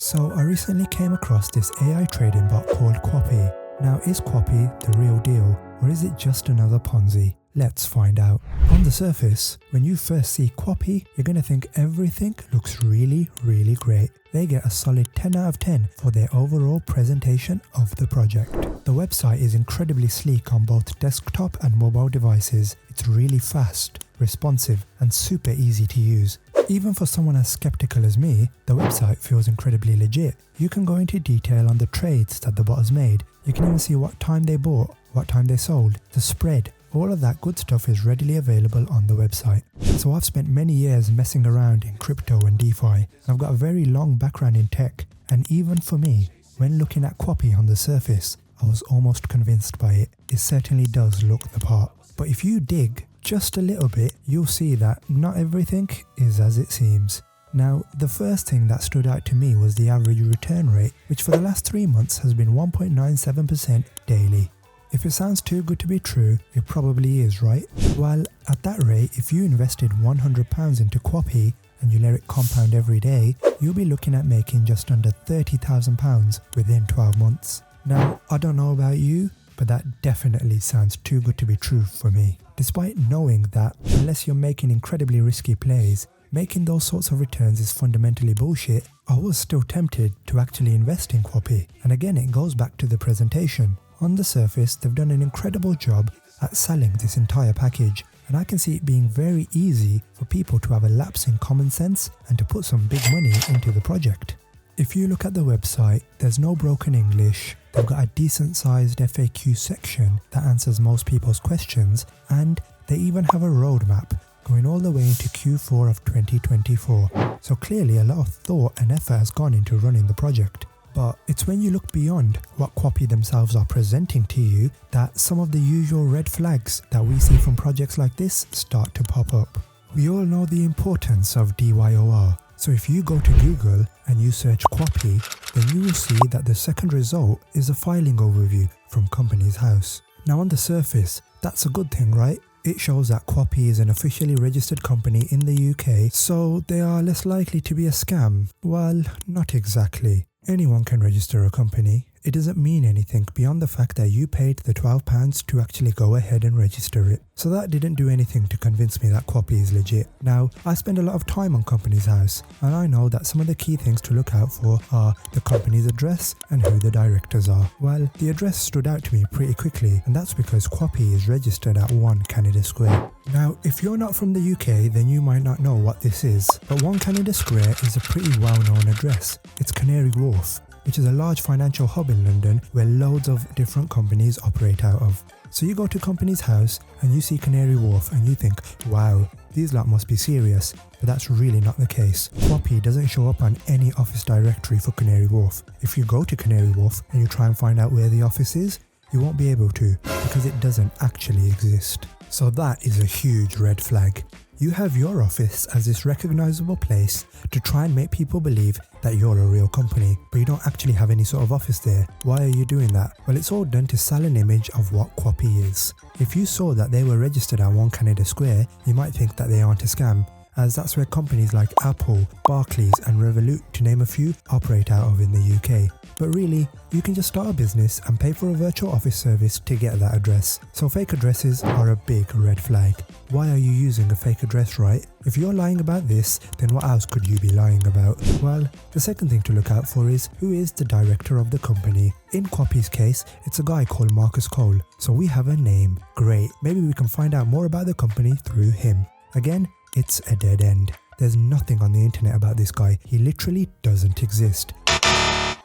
So I recently came across this AI trading bot called Quopi. Now, is Quopi the real deal, or is it just another Ponzi? Let's find out. On the surface, when you first see Quopi, you're going to think everything looks really great. They get a solid 10 out of 10 for their overall presentation of the project. The website is incredibly sleek on both desktop and mobile devices. It's really fast, responsive, and super easy to use. Even for someone as skeptical as me, the website feels incredibly legit. You can go into detail on the trades that the bot has made. You can even see what time they bought, what time they sold, the spread. All of that good stuff is readily available on the website. So I've spent many years messing around in crypto and DeFi. I've got a very long background in tech, and even for me, when looking at Quopi on the surface, I was almost convinced by it. It certainly does look the part. But if you dig just a little bit, you'll see that not everything is as it seems. Now, the first thing that stood out to me was the average return rate, which for the last 3 months has been 1.97% daily. If it sounds too good to be true, it probably is, right? Well, at that rate, if you invested £100 into Quopi and you let it compound every day, you'll be looking at making just under £30,000 within 12 months. Now, I don't know about you, but that definitely sounds too good to be true for me. Despite knowing that unless you're making incredibly risky plays, making those sorts of returns is fundamentally bullshit, I was still tempted to actually invest in Quopi. And again, it goes back to the presentation. On the surface, they've done an incredible job at selling this entire package, and I can see it being very easy for people to have a lapse in common sense and to put some big money into the project. If you look at the website, there's no broken English, they've got a decent sized FAQ section that answers most people's questions, and they even have a roadmap going all the way into Q4 of 2024. So clearly a lot of thought and effort has gone into running the project. But it's when you look beyond what Quopi themselves are presenting to you that some of the usual red flags that we see from projects like this start to pop up. We all know the importance of DYOR. So if you go to Google and you search Quopi, then you will see that the second result is a filing overview from Companies House. Now on the surface, that's a good thing, right? It shows that Quopi is an officially registered company in the UK, so they are less likely to be a scam. Well, not exactly. Anyone can register a company. It doesn't mean anything beyond the fact that you paid the £12 to actually go ahead and register it. So that didn't do anything to convince me that Quopi is legit. Now, I spend a lot of time on Companies House, and I know that some of the key things to look out for are the company's address and who the directors are. Well, the address stood out to me pretty quickly, and that's because Quopi is registered at 1 Canada Square. Now, if you're not from the UK, then you might not know what this is, but 1 Canada Square is a pretty well-known address. It's Canary Wharf, which is a large financial hub in London where loads of different companies operate out of. So you go to Companies House and you see Canary Wharf and you think, wow, these lot must be serious, but that's really not the case. Quopi doesn't show up on any office directory for Canary Wharf. If you go to Canary Wharf and you try and find out where the office is, you won't be able to because it doesn't actually exist. So that is a huge red flag. You have your office as this recognizable place to try and make people believe that you're a real company, but you don't actually have any sort of office there. Why are you doing that? Well, it's all done to sell an image of what Quopi is. If you saw that they were registered at 1 Canada Square, you might think that they aren't a scam, as that's where companies like Apple, Barclays and Revolut, to name a few, operate out of in the UK. But really, you can just start a business and pay for a virtual office service to get that address. So fake addresses are a big red flag. Why are you using a fake address, right? If you're lying about this, then what else could you be lying about? Well, the second thing to look out for is who is the director of the company. In Quopi's case, it's a guy called Marcus Cole. So we have a name. Great. Maybe we can find out more about the company through him. Again, it's a dead end. There's nothing on the internet about this guy. He literally doesn't exist.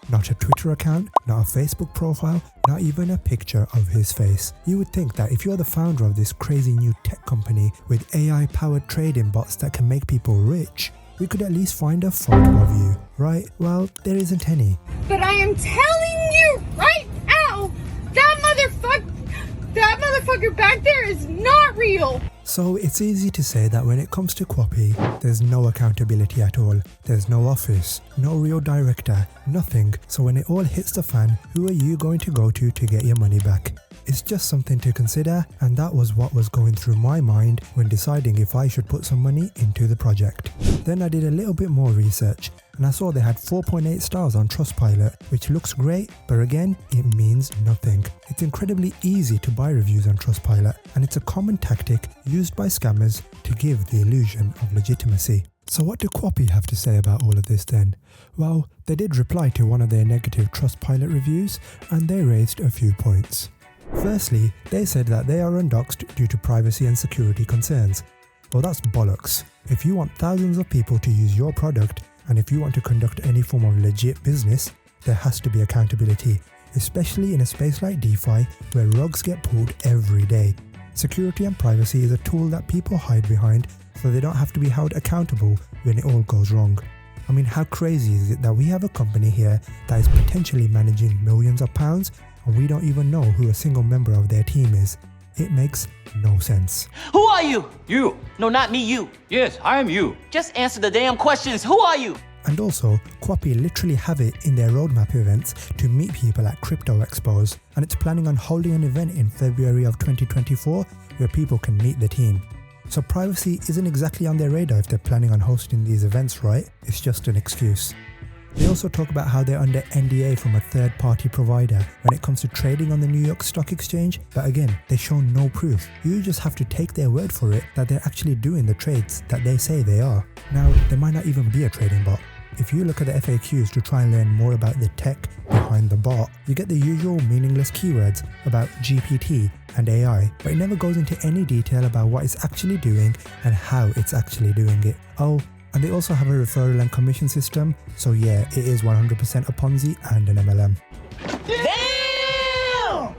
Not a Twitter account, not a Facebook profile, not even a picture of his face. You would think that if you're the founder of this crazy new tech company with AI-powered trading bots that can make people rich, we could at least find a photo of you, right? Well, there isn't any. But I am telling you right now, that motherfucker back there is not real. So it's easy to say that when it comes to Quopi, there's no accountability at all. There's no office, no real director, nothing. So when it all hits the fan, who are you going to go to get your money back? It's just something to consider, and that was what was going through my mind when deciding if I should put some money into the project. Then I did a little bit more research, and I saw they had 4.8 stars on Trustpilot, which looks great, but again, it means nothing. It's incredibly easy to buy reviews on Trustpilot, and it's a common tactic used by scammers to give the illusion of legitimacy. So what do Quopi have to say about all of this then? Well, they did reply to one of their negative Trustpilot reviews, and they raised a few points. Firstly, they said that they are undoxed due to privacy and security concerns. Well, that's bollocks. If you want thousands of people to use your product, and if you want to conduct any form of legit business, there has to be accountability, especially in a space like DeFi where rugs get pulled every day. Security and privacy is a tool that people hide behind so they don't have to be held accountable when it all goes wrong. I mean, how crazy is it that we have a company here that is potentially managing millions of pounds and we don't even know who a single member of their team is? It makes no sense. Who are you? You. No, not me, you. Yes, I am you. Just answer the damn questions. Who are you? And also, Quopi literally have it in their roadmap events to meet people at Crypto Expos, and it's planning on holding an event in February of 2024 where people can meet the team. So privacy isn't exactly on their radar if they're planning on hosting these events, right? It's just an excuse. They also talk about how they're under NDA from a third-party provider when it comes to trading on the New York Stock Exchange, but again, they show no proof. You just have to take their word for it that they're actually doing the trades that they say they are. Now, there might not even be a trading bot. If you look at the FAQs to try and learn more about the tech behind the bot, you get the usual meaningless keywords about GPT and AI, but it never goes into any detail about what it's actually doing and how it's actually doing it. Oh, and they also have a referral and commission system, so yeah, it is 100% a Ponzi and an MLM. Damn!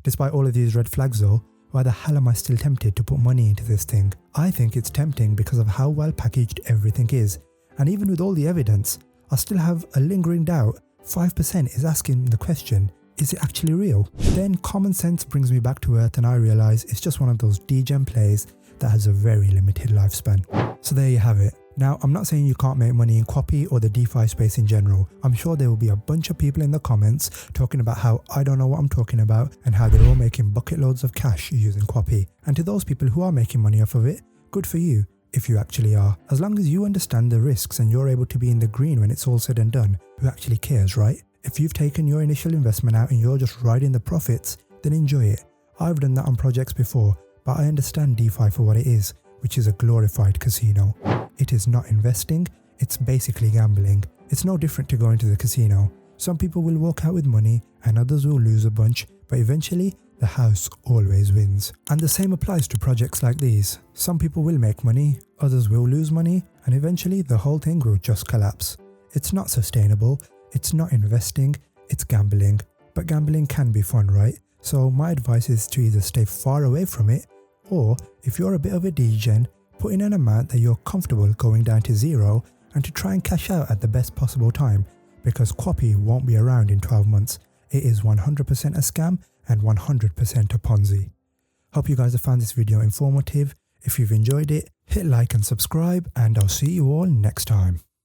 Despite all of these red flags though, why the hell am I still tempted to put money into this thing? I think it's tempting because of how well packaged everything is. And even with all the evidence, I still have a lingering doubt. 5% is asking the question, is it actually real? Then common sense brings me back to earth and I realise it's just one of those degen plays that has a very limited lifespan. So there you have it. Now, I'm not saying you can't make money in Quopi or the DeFi space in general. I'm sure there will be a bunch of people in the comments talking about how I don't know what I'm talking about and how they're all making bucket loads of cash using Quopi. And to those people who are making money off of it, good for you. If you actually are. As long as you understand the risks and you're able to be in the green when it's all said and done, who actually cares, right? If you've taken your initial investment out and you're just riding the profits, then enjoy it. I've done that on projects before, but I understand DeFi for what it is, which is a glorified casino. It is not investing, it's basically gambling. It's no different to going to the casino. Some people will walk out with money and others will lose a bunch, but eventually, the house always wins. And the same applies to projects like these. Some people will make money, others will lose money, and eventually the whole thing will just collapse. It's not sustainable, it's not investing, it's gambling. But gambling can be fun, right? So my advice is to either stay far away from it, or if you're a bit of a degen, put in an amount that you're comfortable going down to zero and to try and cash out at the best possible time, because Quopi won't be around in 12 months. It is 100% a scam and 100% a Ponzi. Hope you guys have found this video informative. If you've enjoyed it, hit like and subscribe, and I'll see you all next time.